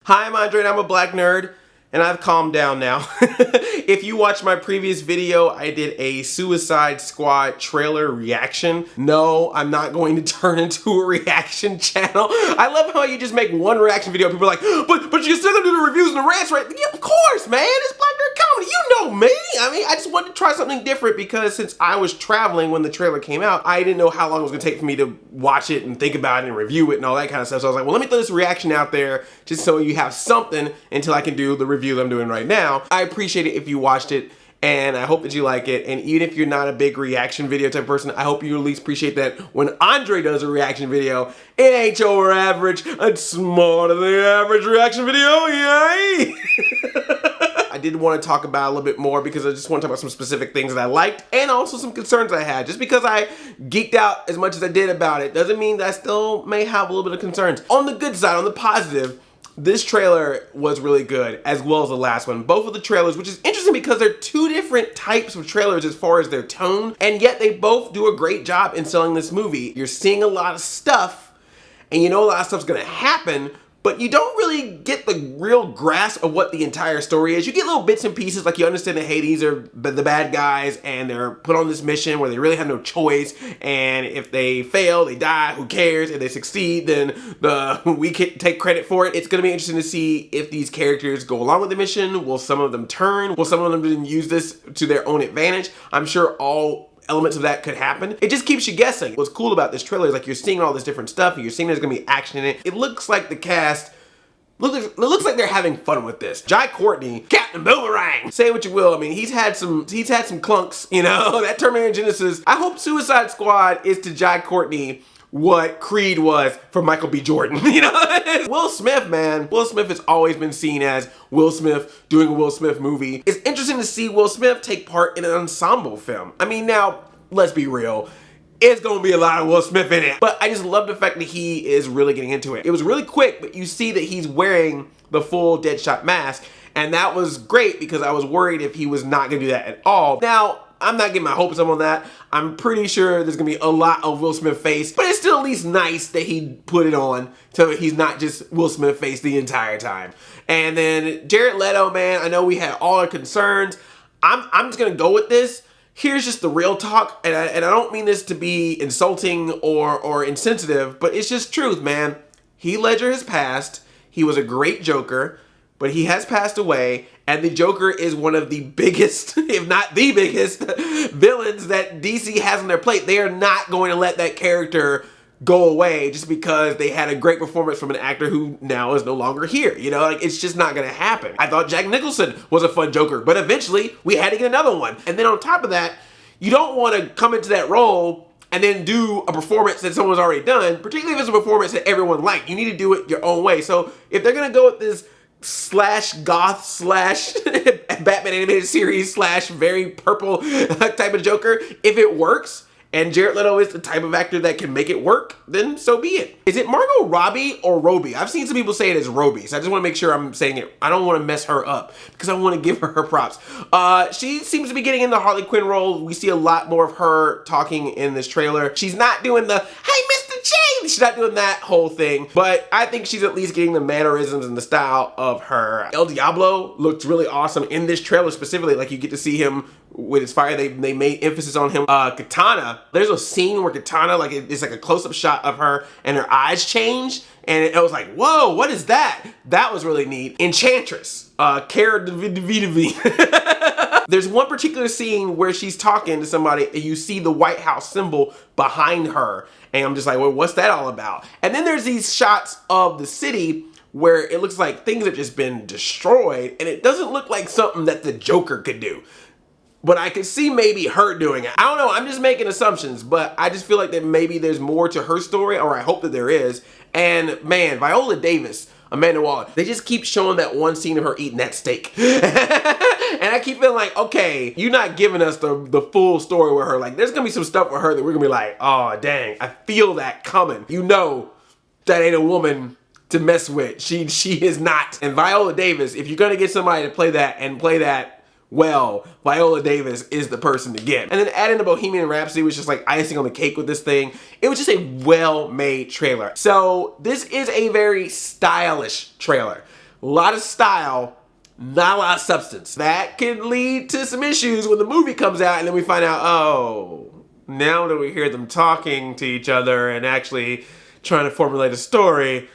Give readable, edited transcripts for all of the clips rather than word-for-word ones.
Hi, I'm Andre and I'm a black nerd, and I've calmed down now. If you watched my previous video, I did a Suicide Squad trailer reaction. No, I'm not going to turn into a reaction channel. I love how you just make one reaction video, people are like, but you're still gonna do the reviews and the rants, right? Yeah, of course, man, it's black nerd comedy, you know me. I mean, I just wanted to try something different because since I was traveling when the trailer came out, I didn't know how long it was gonna take for me to watch it and think about it and review it and all that kind of stuff. So I was like, well, let me throw this reaction out there just so you have something until I can do the review that I'm doing right now. I appreciate it if you watched it, and I hope that you like it. And even if you're not a big reaction video type person, I hope you at least appreciate that when Andre does a reaction video, it ain't your average, it's smarter than the average reaction video, yay! I did want to talk about a little bit more because I just want to talk about some specific things that I liked and also some concerns I had. Just because I geeked out as much as I did about it doesn't mean that I still may have a little bit of concerns. On the good side, on the positive, this trailer was really good, as well as the last one. Both of the trailers, which is interesting because they're two different types of trailers as far as their tone, and yet they both do a great job in selling this movie. You're seeing a lot of stuff, and you know a lot of stuff's gonna happen, but you don't really get the real grasp of what the entire story is. You get little bits and pieces, like you understand that Hades are the bad guys and they're put on this mission where they really have no choice, and if they fail, they die, who cares? If they succeed, then we can take credit for it. It's gonna be interesting to see if these characters go along with the mission. Will some of them turn? Will some of them use this to their own advantage? I'm sure all elements of that could happen. It just keeps you guessing. What's cool about this trailer is like you're seeing all this different stuff and you're seeing there's gonna be action in it. It looks like the cast, it looks like they're having fun with this. Courtney Captain Boomerang. Say what you will, I mean, he's had some clunks, you know, that Terminator Genesis. I hope Suicide Squad is to Courtney what Creed was for Michael B. Jordan, you know? Will Smith, man. Will Smith has always been seen as Will Smith doing a Will Smith movie. It's interesting to see Will Smith take part in an ensemble film. I mean, now, let's be real. It's gonna be a lot of Will Smith in it. But I just love the fact that he is really getting into it. It was really quick, but you see that he's wearing the full Deadshot mask, and that was great because I was worried if he was not gonna do that at all. Now, I'm not getting my hopes up on that. I'm pretty sure there's gonna be a lot of Will Smith face, but it's still at least nice that he put it on so he's not just Will Smith face the entire time. And then Jared Leto, man, I know we had all our concerns. I'm just gonna go with this. Here's just the real talk, and I don't mean this to be insulting or insensitive, but it's just truth, man. Heath Ledger has passed. He was a great Joker, but he has passed away, and the Joker is one of the biggest, if not the biggest, villains that DC has on their plate. They are not going to let that character go away just because they had a great performance from an actor who now is no longer here. You know, like, it's just not gonna happen. I thought Jack Nicholson was a fun Joker, but eventually we had to get another one. And then on top of that, you don't want to come into that role and then do a performance that someone's already done, particularly if it's a performance that everyone liked. You need to do it your own way. So if they're gonna go with this /goth/ Batman animated series / very purple type of Joker, if it works, and Jared Leto is the type of actor that can make it work, then so be it. Is it Margot Robbie or Robbie? I've seen some people say it as Robbie, so I just want to make sure I'm saying it. I don't want to mess her up because I want to give her props. She seems to be getting in the Harley Quinn role. We see a lot more of her talking in this trailer. She's not doing the, hey, Mr. James! She's not doing that whole thing, but I think she's at least getting the mannerisms and the style of her. El Diablo looked really awesome in this trailer specifically. Like, you get to see him with his fire. They made emphasis on him. Katana, there's a scene where Katana, like, it's like a close-up shot of her and her eyes change, and it was like, whoa, what is that? That was really neat. Enchantress, Cara Delevingne. There's one particular scene where she's talking to somebody and you see the White House symbol behind her, and I'm just like, well, what's that all about? And then there's these shots of the city where it looks like things have just been destroyed, and it doesn't look like something that the Joker could do. But I could see maybe her doing it. I don't know, I'm just making assumptions, but I just feel like that maybe there's more to her story, or I hope that there is. And man, Viola Davis Amanda Waller, they just keep showing that one scene of her eating that steak. And I keep feeling like, okay, you're not giving us the full story with her. Like, there's gonna be some stuff with her that we're gonna be like, oh dang, I feel that coming. You know that ain't a woman to mess with. She is not. And Viola Davis, if you're gonna get somebody to play that and play that well, Viola Davis is the person to get. And then adding the Bohemian Rhapsody was just like icing on the cake with this thing. It was just a well-made trailer. So this is a very stylish trailer. A lot of style, not a lot of substance. That can lead to some issues when the movie comes out and then we find out, oh, now that we hear them talking to each other and actually trying to formulate a story,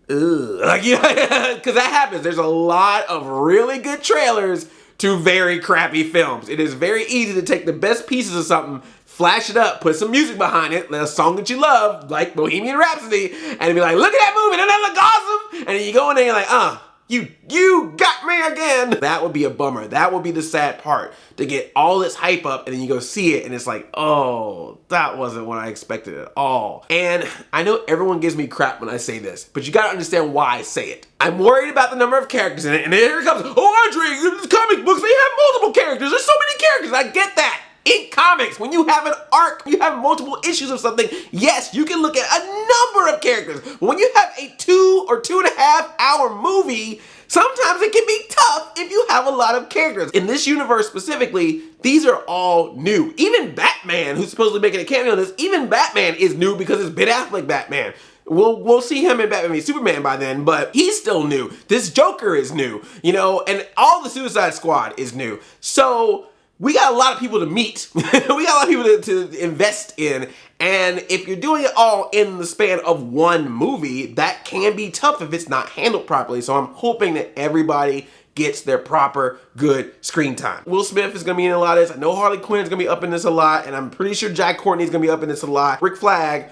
like, yeah, because that happens. There's a lot of really good trailers to very crappy films. It is very easy to take the best pieces of something, flash it up, put some music behind it, a song that you love, like Bohemian Rhapsody, and be like, look at that movie, doesn't that look awesome? And then you go in there and you're like, you got me again. That would be a bummer. That would be the sad part, to get all this hype up and then you go see it and it's like, oh, that wasn't what I expected at all. And I know everyone gives me crap when I say this, but you gotta understand why I say it. I'm worried about the number of characters in it, and here it comes, oh, Andre, comic books, they have multiple characters. There's so many characters. I get that. In comics, when you have an arc, you have multiple issues of something, yes, you can look at a number of characters. But when you have a 2 or 2.5 hour movie, sometimes it can be tough if you have a lot of characters. In this universe specifically, these are all new. Even Batman, who's supposedly making a cameo in this, even Batman is new because it's Ben Affleck Batman. We'll see him in Batman v Superman by then, but he's still new. This Joker is new, you know, and all the Suicide Squad is new. So we got a lot of people to meet. We got a lot of people to invest in. And if you're doing it all in the span of one movie, that can be tough if it's not handled properly. So I'm hoping that everybody gets their proper good screen time. Will Smith is gonna be in a lot of this. I know Harley Quinn is gonna be up in this a lot, and I'm pretty sure Jack Courtney is gonna be up in this a lot. Rick Flag,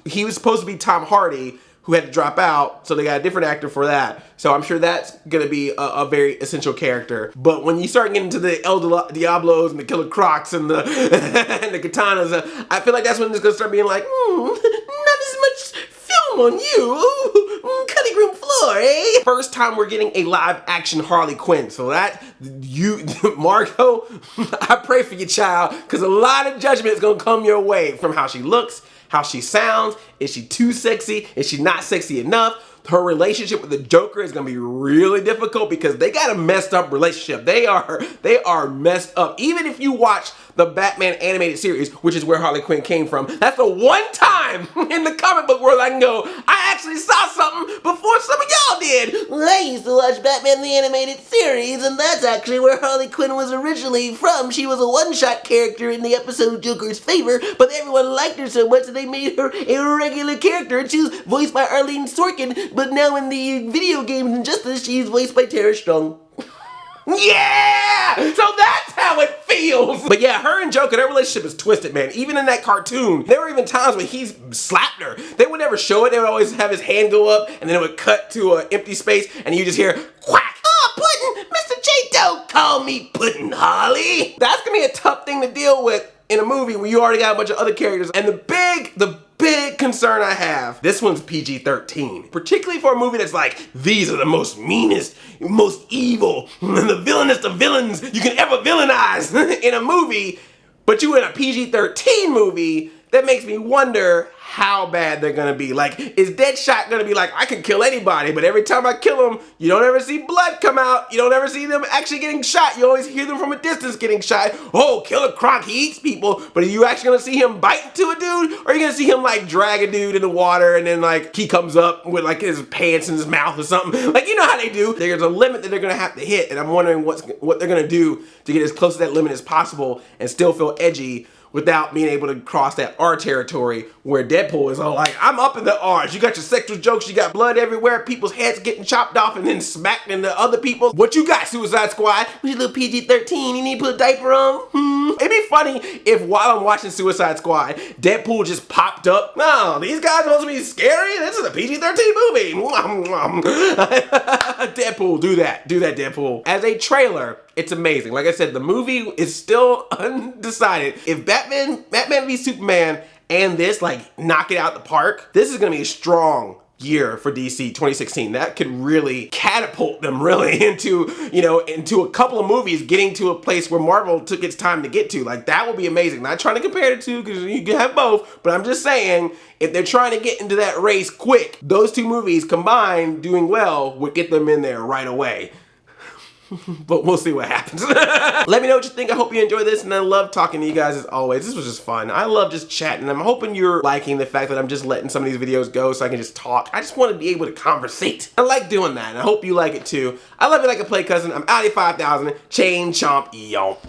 he was supposed to be Tom Hardy, who had to drop out, so they got a different actor for that. So I'm sure that's gonna be a very essential character. But when you start getting into the El Diablos and the Killer Crocs and the and the Katanas, I feel like that's when it's gonna start being like, not as much film on you, cutting room floor, eh? First time we're getting a live action Harley Quinn. So that, Margot, I pray for your child, because a lot of judgment is gonna come your way from how she looks, how she sounds. Is she too sexy? Is she not sexy enough? Her relationship with the Joker is gonna be really difficult because they got a messed up relationship. They are messed up. Even if you watch the Batman animated series, which is where Harley Quinn came from, that's the one time in the comic book world I can go, I actually saw something before some of y'all did. Well, I used to watch Batman the Animated Series, and that's actually where Harley Quinn was originally from. She was a one-shot character in the episode Joker's Favor, but everyone liked her so much that they made her a regular character, and she was voiced by Arlene Sorkin, but now in the video games Injustice, she's voiced by Tara Strong. Yeah! So that's how it feels! But yeah, her and Joker, their relationship is twisted, man. Even in that cartoon, there were even times when he slapped her. They would never show it. They would always have his hand go up, and then it would cut to an empty space, and you just hear, quack! Oh, Puddin'! Mr. J, don't call me Puddin', Harley! That's gonna be a tough thing to deal with in a movie when you already got a bunch of other characters. And the big concern I have, this one's PG-13. Particularly for a movie that's like, these are the most meanest, most evil, the villainous of villains you can ever villainize in a movie, but you in a PG-13 movie, that makes me wonder how bad they're gonna be. Like, is Deadshot gonna be like, I can kill anybody, but every time I kill them, you don't ever see blood come out, you don't ever see them actually getting shot, you always hear them from a distance getting shot. Oh, Killer Croc, he eats people, but are you actually gonna see him bite into a dude? Or are you gonna see him like drag a dude in the water and then like he comes up with like his pants in his mouth or something? Like, you know how they do. There's a limit that they're gonna have to hit, and I'm wondering what they're gonna do to get as close to that limit as possible and still feel edgy without being able to cross that R territory where Deadpool is all like, I'm up in the R's. You got your sexual jokes, you got blood everywhere, people's heads getting chopped off and then smacked into other people. What you got, Suicide Squad? We a little PG-13, you need to put a diaper on? It'd be funny if while I'm watching Suicide Squad, Deadpool just popped up. No, these guys are supposed to be scary. This is a PG-13 movie. Deadpool, do that, Deadpool. As a trailer, it's amazing. Like I said, the movie is still undecided. If Batman v Superman and this like knock it out the park, this is gonna be a strong year for DC 2016. That could really catapult them really into, you know, into a couple of movies getting to a place where Marvel took its time to get to. Like, that would be amazing. Not trying to compare the two because you can have both, but I'm just saying, if they're trying to get into that race quick, those two movies combined doing well would get them in there right away. but we'll see what happens. Let me know what you think. I hope you enjoyed this, and I love talking to you guys as always. This was just fun. I love just chatting. I'm hoping you're liking the fact that I'm just letting some of these videos go so I can just talk. I just want to be able to conversate. I like doing that, and I hope you like it too. I love you like a play cousin. I'm Audi 5000. Chain chomp, yo.